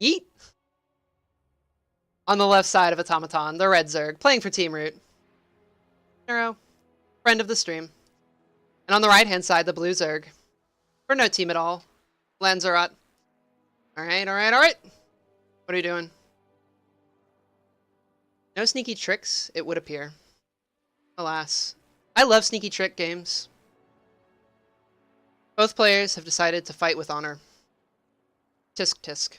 Yeet! On the left side of Automaton, the red Zerg, playing for Team Root. Neuro, friend of the stream. And on the right-hand side, the blue Zerg. For no team at all. Lanzarot. Alright, alright, alright! What are you doing? No sneaky tricks, it would appear. Alas. I love sneaky trick games. Both players have decided to fight with honor. Tisk tisk.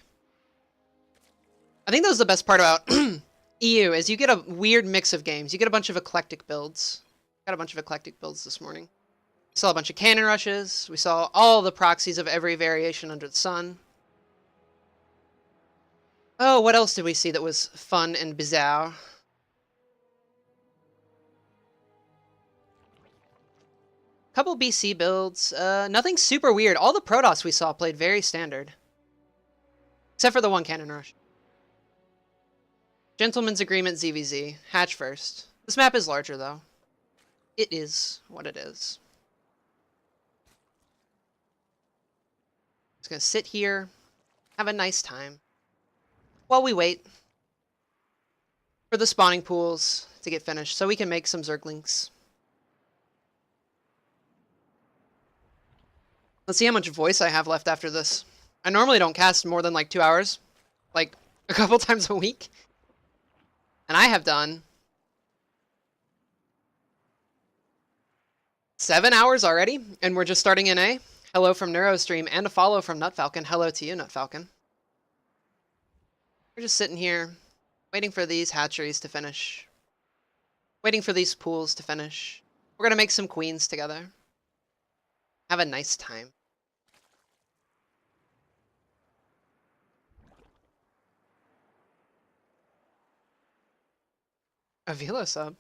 I think that was the best part about EU, is you get a weird mix of games. You get a bunch of eclectic builds. Got a bunch of eclectic builds this morning. We saw a bunch of cannon rushes. We saw all the proxies of every variation under the sun. Oh, what else did we see that was fun and bizarre? Couple BC builds. Nothing super weird. All the Protoss we saw played very standard. Except for the one cannon rush. Gentleman's Agreement ZVZ. Hatch first. This map is larger, though. It is what it is. Just gonna sit here, have a nice time, while we wait for the spawning pools to get finished, so we can make some Zerglings. Let's see how much voice I have left after this. I normally don't cast more than like 2 hours, like a couple times a week. And I have done 7 hours already, and we're just starting NA. Hello from Neuro stream, and a follow from Nutfalcon. Hello to you, Nutfalcon. We're just sitting here, waiting for these hatcheries to finish. Waiting for these pools to finish. We're gonna make some queens together. Have a nice time. A Velo sub.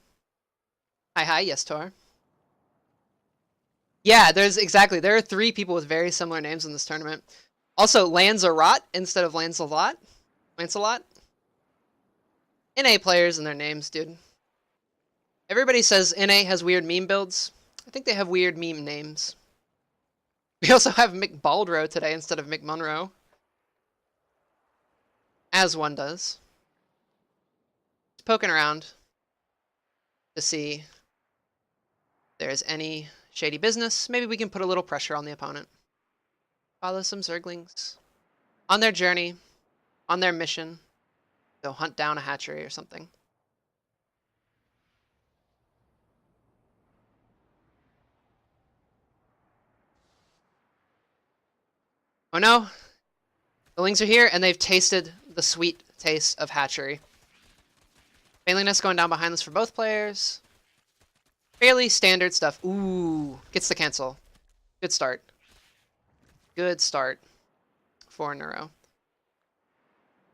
Hi, yes, Tor. Yeah, there are 3 people with very similar names in this tournament. Also, Lanzarot instead of Lancelot. Lancelot. NA players and their names, dude. Everybody says NA has weird meme builds. I think they have weird meme names. We also have McBaldro today instead of McMunro. As one does. Just poking around to see if there's any shady business. Maybe we can put a little pressure on the opponent. Follow some Zerglings. On their journey, on their mission, go hunt down a hatchery or something. Oh no! The Lings are here, and they've tasted the sweet taste of hatchery. Bailiness going down behind this for both players. Fairly standard stuff. Ooh, gets the cancel. Good start. Good start for Neuro.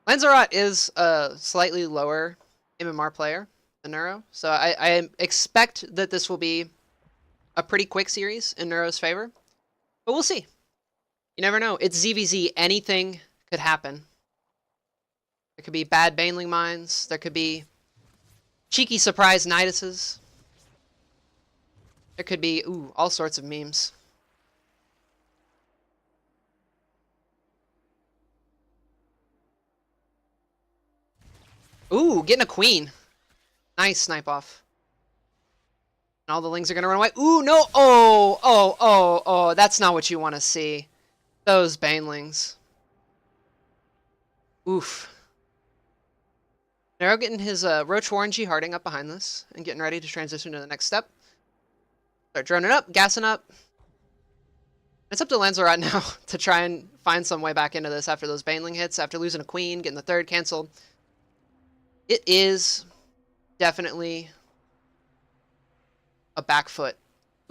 Lanzarot is a slightly lower MMR player than Neuro, so I expect that this will be a pretty quick series in Neuro's favor, but we'll see. You never know. It's ZVZ. Anything could happen. There could be bad Baneling mines. There could be cheeky surprise Niduses. There could be, ooh, all sorts of memes. Ooh, getting a queen. Nice snipe off. And all the Lings are going to run away. Ooh, no. Oh. That's not what you want to see. Those Banelings. Oof. Neuro getting his Roach Warren G Harding up behind this and getting ready to transition to the next step. Start droning up, gassing up. It's up to Lanzarot now to try and find some way back into this after those Baneling hits, after losing a queen, getting the third canceled. It is definitely a back foot.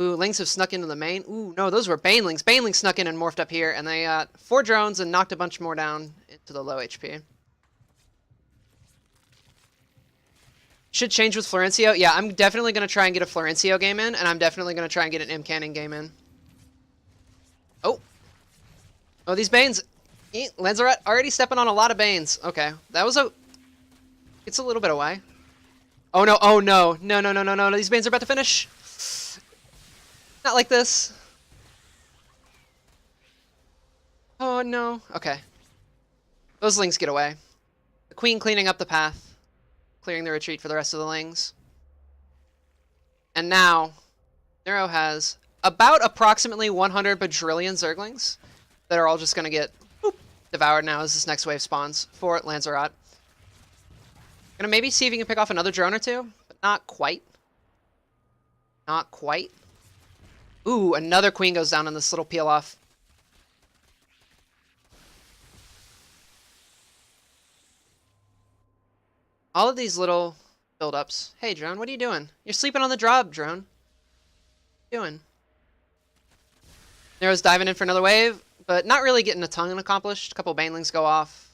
Ooh, Lings have snuck into the main. Ooh, no, those were Banelings. Banelings snuck in and morphed up here, and they got 4 drones and knocked a bunch more down into the low HP. Should change with Florencio. Yeah, I'm definitely going to try and get a Florencio game in, and I'm definitely going to try and get an M Cannon game in. Oh. Oh, these Banes. Lanzarot already stepping on a lot of Banes. Okay, that was a... It's a little bit away. Oh no, oh no. No. These Banes are about to finish. Not like this. Oh no. Okay. Those Lings get away. The Queen cleaning up the path. Clearing the retreat for the rest of the Lings. And now, Neuro has about approximately 100 bajillion Zerglings that are all just going to get devoured now as this next wave spawns for Lanzarot. Gonna maybe see if he can pick off another drone or two, but not quite. Not quite. Ooh, another Queen goes down in this little peel off. All of these little build-ups. Hey, drone, what are you doing? You're sleeping on the job, drone. What are you doing? Neuro's diving in for another wave, but not really getting a ton accomplished. A couple Banelings go off.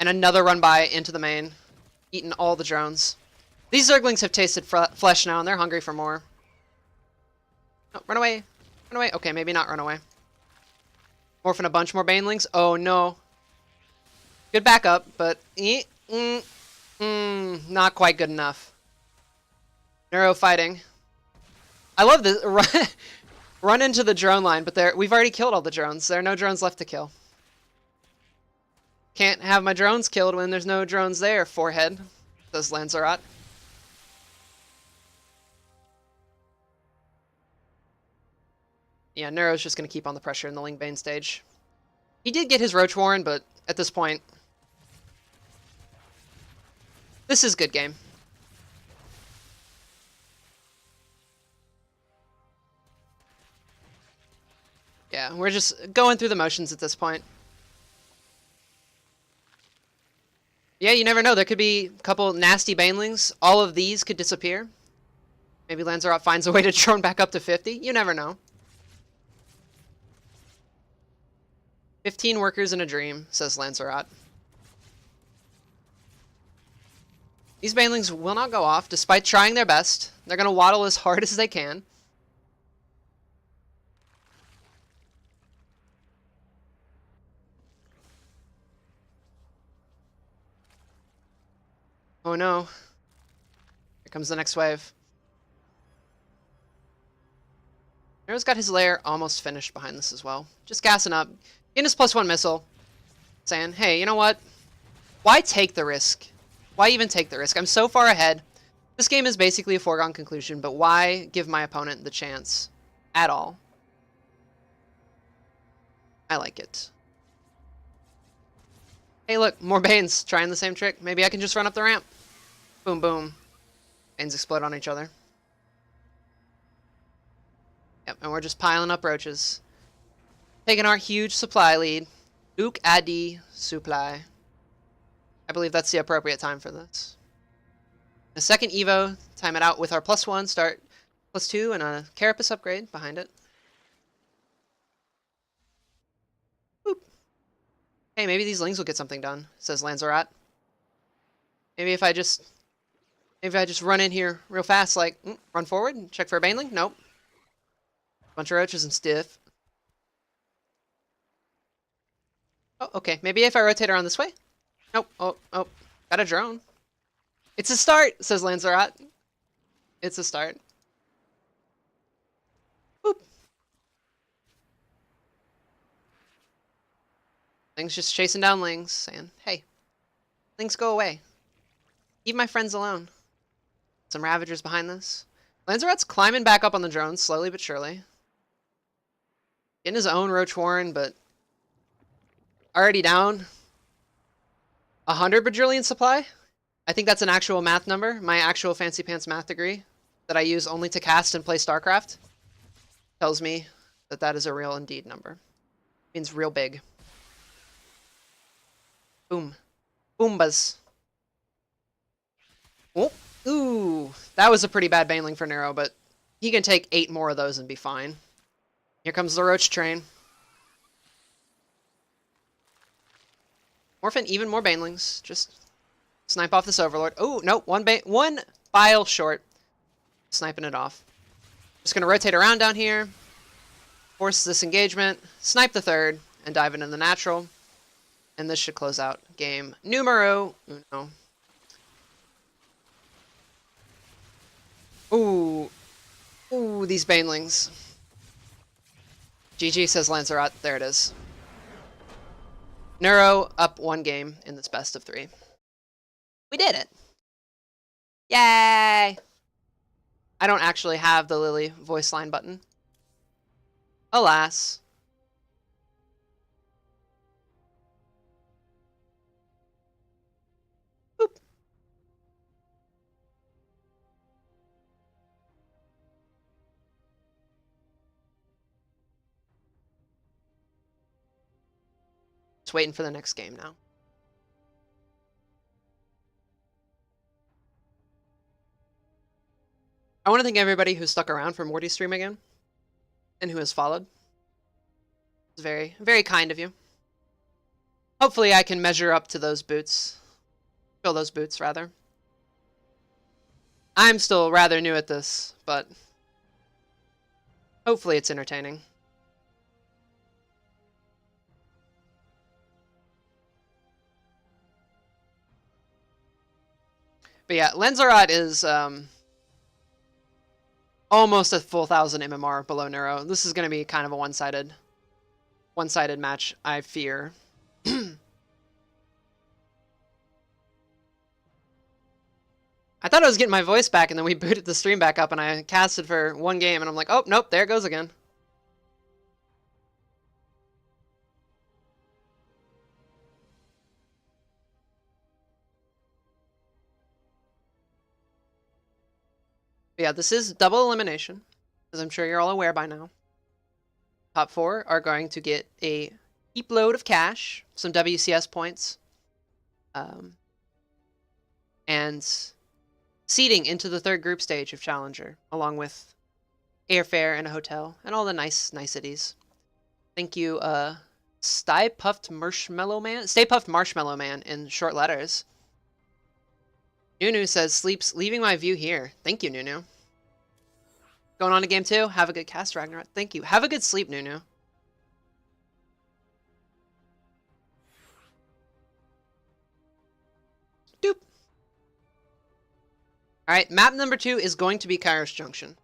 And another run by into the main, eating all the drones. These Zerglings have tasted flesh now, and they're hungry for more. Oh, run away. Run away. Okay, maybe not run away. Morphing a bunch more Banelings. Oh, no. Good backup, but not quite good enough. Neuro fighting. I love this. Run into the drone line, but we've already killed all the drones. There are no drones left to kill. Can't have my drones killed when there's no drones there, forehead, says Lanzarot. Yeah, Neuro's just going to keep on the pressure in the Lingbane stage. He did get his Roach Warren, but at this point, this is good game. Yeah, we're just going through the motions at this point. Yeah, you never know. There could be a couple nasty Banelings. All of these could disappear. Maybe Lanzarot finds a way to drone back up to 50. You never know. 15 workers in a dream, says Lanzarot. These Banelings will not go off, despite trying their best. They're going to waddle as hard as they can. Oh no. Here comes the next wave. Neuro's got his lair almost finished behind this as well. Just gassing up. Getting his +1 missile. Saying, hey, you know what? Why take the risk? Why even take the risk? I'm so far ahead. This game is basically a foregone conclusion, but why give my opponent the chance at all? I like it. Hey, look, more Banes trying the same trick. Maybe I can just run up the ramp. Boom, boom. Banes explode on each other. Yep, and we're just piling up roaches. Taking our huge supply lead. Duke Adi supply. I believe that's the appropriate time for this. A second Evo, time it out with our +1, start +2, and a Carapace upgrade behind it. Boop. Hey, maybe these Lings will get something done, says Lanzarot. Maybe if I just run in here real fast, like, run forward and check for a Baneling? Nope. Bunch of roaches and stiff. Oh, okay. Maybe if I rotate around this way? Nope. Oh, got a drone. It's a start, says Lanzarot. It's a start. Boop. Ling's just chasing down Lings, saying, hey, Lings, go away. Leave my friends alone. Some Ravagers behind this. Lanzarot's climbing back up on the drones, slowly but surely. Getting his own Roach Warren, but already down 100 bajillion supply. I think that's an actual math number. My actual fancy pants math degree that I use only to cast and play StarCraft tells me that that is a real indeed number. It means real big. Boom. Boombas. Oh, ooh. That was a pretty bad Baneling for Neuro, but he can take 8 more of those and be fine. Here comes the Roach train. Morphin even more Banelings. Just snipe off this Overlord. Oh, no. One bile short. Sniping it off. Just going to rotate around down here. Force this engagement. Snipe the third. And dive into the natural. And this should close out game numero uno. Ooh. Ooh, these Banelings. GG, says Lanzarot. There it is. Neuro up 1 game in this best of 3. We did it. Yay! I don't actually have the Lily voice line button. Alas. Boop. Just waiting for the next game now. I want to thank everybody who stuck around for Morty's stream again, and who has followed. It's very, very kind of you. Hopefully I can measure up to those boots. Fill those boots, rather. I'm still rather new at this, but hopefully it's entertaining. But yeah, Lanzarot is almost a full 1,000 MMR below Neuro. This is going to be kind of a one-sided match, I fear. I thought I was getting my voice back, and then we booted the stream back up, and I casted for 1 game, and I'm like, oh, nope, there it goes again. But yeah, this is double elimination, as I'm sure you're all aware by now. Top 4 are going to get a heap load of cash, some WCS points, and seeding into the 3rd group stage of Challenger, along with airfare and a hotel, and all the niceties. Thank you, Stay Puffed Marshmallow Man in short letters. Nunu says, sleeps leaving my view here. Thank you, Nunu. Going on to game 2. Have a good cast, Ragnarok. Thank you. Have a good sleep, Nunu. Doop. Alright, map number 2 is going to be Kairos Junction.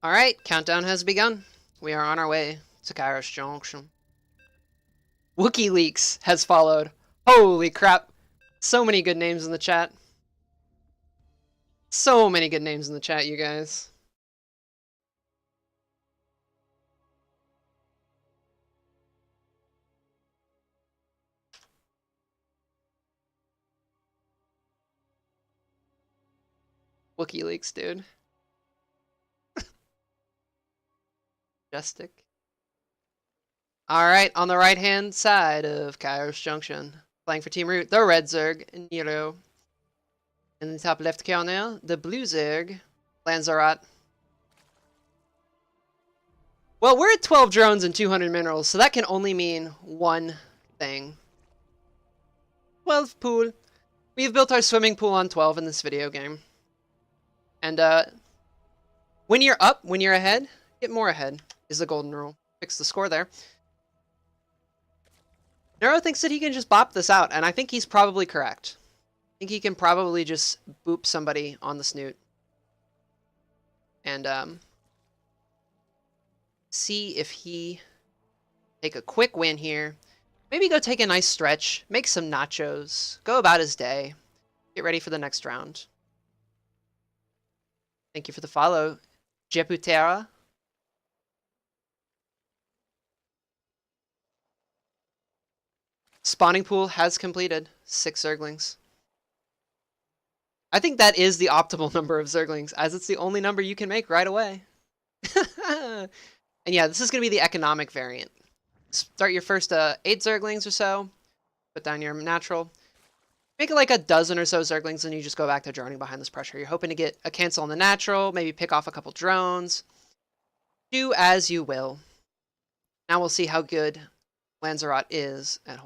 Alright, countdown has begun. We are on our way to Kairos Junction. WikiLeaks has followed. Holy crap. So many good names in the chat. So many good names in the chat, you guys. WikiLeaks, dude. Majestic. Alright, on the right-hand side of Kairos Junction, playing for Team Root, the red Zerg, Neuro. In the top left corner, the blue Zerg, Lanzarot. Well, we're at 12 drones and 200 minerals, so that can only mean one thing. 12 pool. We've built our swimming pool on 12 in this video game. And when you're up, when you're ahead, get more ahead is the golden rule. Fix the score there. Neuro thinks that he can just bop this out, and I think he's probably correct. I think he can probably just boop somebody on the snoot. And see if he take a quick win here. Maybe go take a nice stretch, make some nachos, go about his day, get ready for the next round. Thank you for the follow, Jeputera. Spawning pool has completed. 6 Zerglings. I think that is the optimal number of Zerglings, as it's the only number you can make right away. And yeah, this is going to be the economic variant. Start your first 8 Zerglings or so. Put down your natural. Make it like a dozen or so Zerglings, and you just go back to droning behind this pressure. You're hoping to get a cancel on the natural, maybe pick off a couple drones. Do as you will. Now we'll see how good Lanzarot is at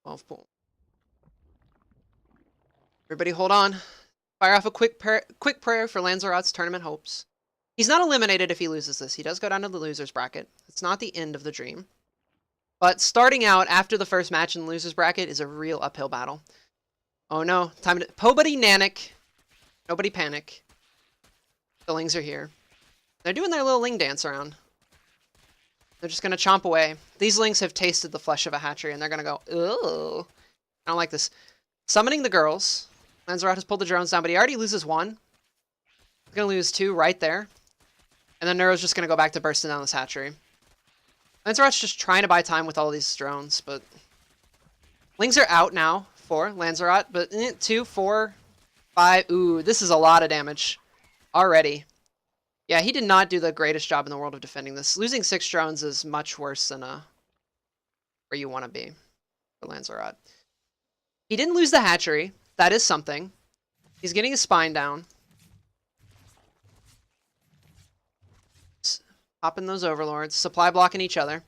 12 pool. Everybody hold on. Fire off a quick prayer for Lanzarot's tournament hopes. He's not eliminated if he loses this. He does go down to the loser's bracket. It's not the end of the dream. But starting out after the first match in the loser's bracket is a real uphill battle. Oh no, time to... Pobody Nanik. Nobody panic. The Lings are here. They're doing their little Ling dance around. They're just going to chomp away. These Lings have tasted the flesh of a hatchery, and they're going to go, ugh. I don't like this. Summoning the girls. Lanzarot has pulled the drones down, but he already loses one. He's going to lose two right there. And then Neuro's just going to go back to bursting down this hatchery. Lanzarot's just trying to buy time with all these drones, but... Lings are out now for Lanzarot, but 2, 4, 5... Ooh, this is a lot of damage already. Yeah, he did not do the greatest job in the world of defending this. Losing 6 drones is much worse than where you want to be for Lanzarot. He didn't lose the hatchery. That is something. He's getting his spine down. Popping those overlords. Supply blocking each other.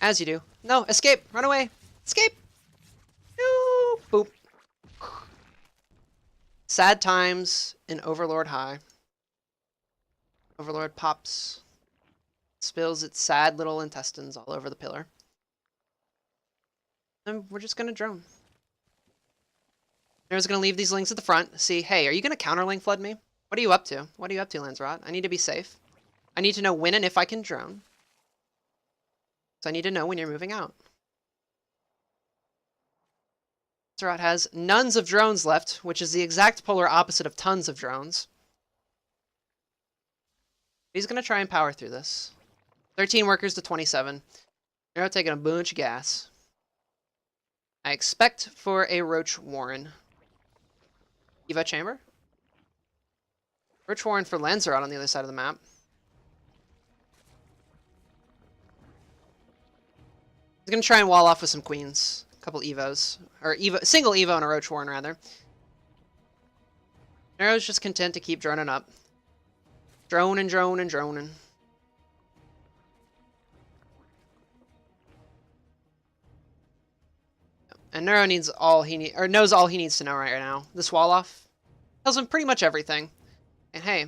As you do. No, escape! Run away! Escape! No! Boop. Sad times in Overlord High. Overlord pops. Spills its sad little intestines all over the pillar. And we're just gonna drone. Neuro's gonna leave these Lings at the front. See, hey, are you gonna counterling flood me? What are you up to? What are you up to, Lanzarot? I need to be safe. I need to know when and if I can drone. So I need to know when you're moving out. Lanzarot has nuns of drones left, which is the exact polar opposite of tons of drones. He's going to try and power through this. 13 workers to 27. Neuro taking a bunch of gas. I expect for a Roach Warren. Eva Chamber? Roach Warren for Lanzarot on the other side of the map. He's going to try and wall off with some queens. A couple Evos. Or single Evo and a Roach Warren, rather. Neuro's just content to keep droning up. Droning, droning, droning. And Neuro needs all he needs, or knows all he needs to know right now. This wall off tells him pretty much everything. And hey,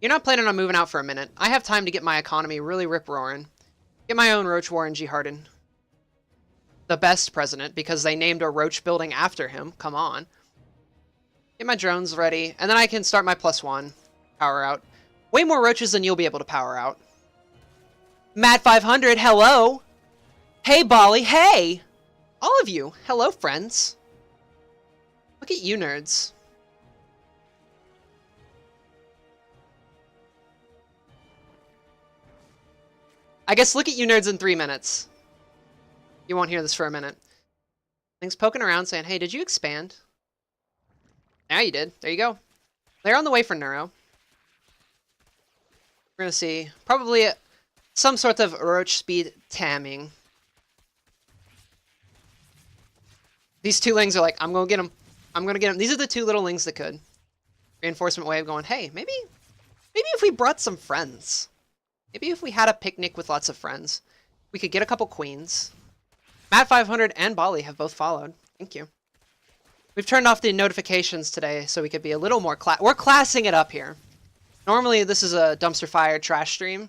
you're not planning on moving out for a minute. I have time to get my economy really rip-roaring. Get my own Roach Warren G. Harden. The best president, because they named a Roach building after him. Come on. Get my drones ready, and then I can start my +1. Power out. Way more Roaches than you'll be able to power out. Matt 500, hello! Hey, Bali, hey! All of you, hello, friends. Look at you, nerds. I guess look at you, nerds, in 3 minutes. You won't hear this for a minute. Things poking around saying, hey, did you expand? Now you did. There you go. They're on the way for Neuro. We're going to see probably some sort of Roach speed tamming. These two Lings are like, I'm going to get them. I'm going to get them. These are the two little Lings that could. Reinforcement wave going, hey, maybe if we brought some friends. Maybe if we had a picnic with lots of friends. We could get a couple queens. Matt 500 and Bali have both followed. Thank you. We've turned off the notifications today so we could be a little more we're classing it up here. Normally this is a dumpster fire trash stream.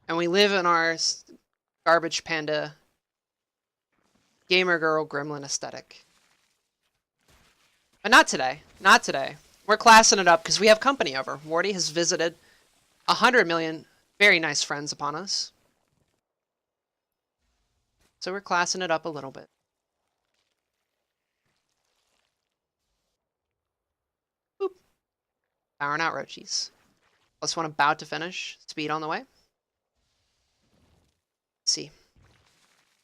And we live in our garbage panda gamer girl gremlin aesthetic. But not today. Not today. We're classing it up because we have company over. Wardy has visited 100 million very nice friends upon us. So we're classing it up a little bit. Boop. Powering out Roachies. +1 about to finish. Speed on the way. Let's see.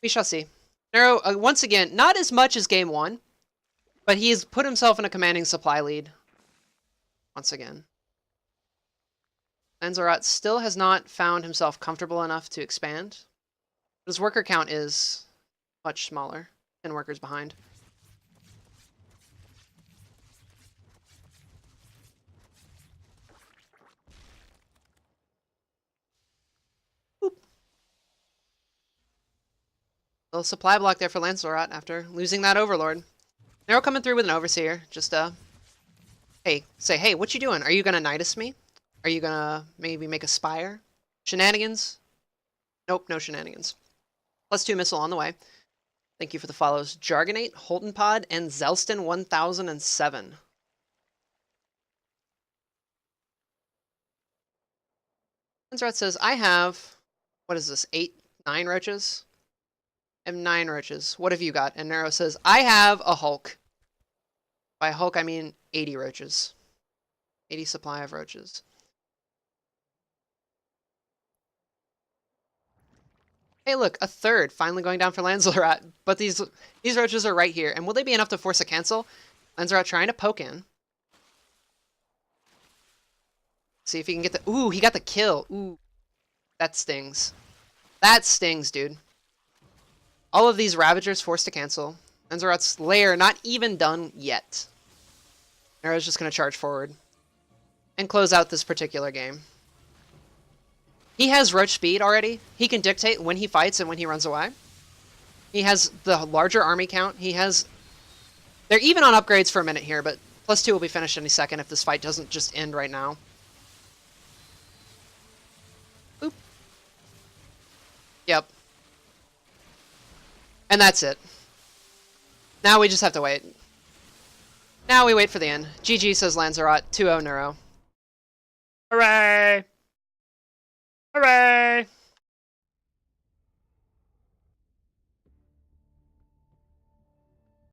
We shall see. Neuro, once again, not as much as game 1, but he has put himself in a commanding supply lead. Once again. Lanzarot still has not found himself comfortable enough to expand. His worker count is much smaller. 10 workers behind. Little supply block there for Lanzarot after losing that Overlord. Neuro coming through with an Overseer. Just, hey, say, hey, what you doing? Are you gonna Nidus me? Are you gonna maybe make a Spire? Shenanigans? Nope, no shenanigans. +2 missile on the way. Thank you for the follows. Jargonate, Holton Pod, and Zelston 1007. Lanzarot says, I have, what is this, 9 roaches? I have 9 roaches. What have you got? And Neuro says, I have a Hulk. By Hulk, I mean 80 roaches. 80 supply of roaches. Hey, look, a third finally going down for Lanzarot. But these roaches are right here. And will they be enough to force a cancel? Lanzarot trying to poke in. See if he can get the... Ooh, he got the kill. Ooh, that stings. That stings, dude. All of these Ravagers forced to cancel. Lanzarot's lair not even done yet. Neuro's just going to charge forward and close out this particular game. He has Roach speed already. He can dictate when he fights and when he runs away. He has the larger army count. He has... They're even on upgrades for a minute here, but +2 will be finished any second if this fight doesn't just end right now. Oop. Yep. And that's it. Now we just have to wait. Now we wait for the end. GG, says Lanzarot. 2-0 Neuro. Hooray! Hooray!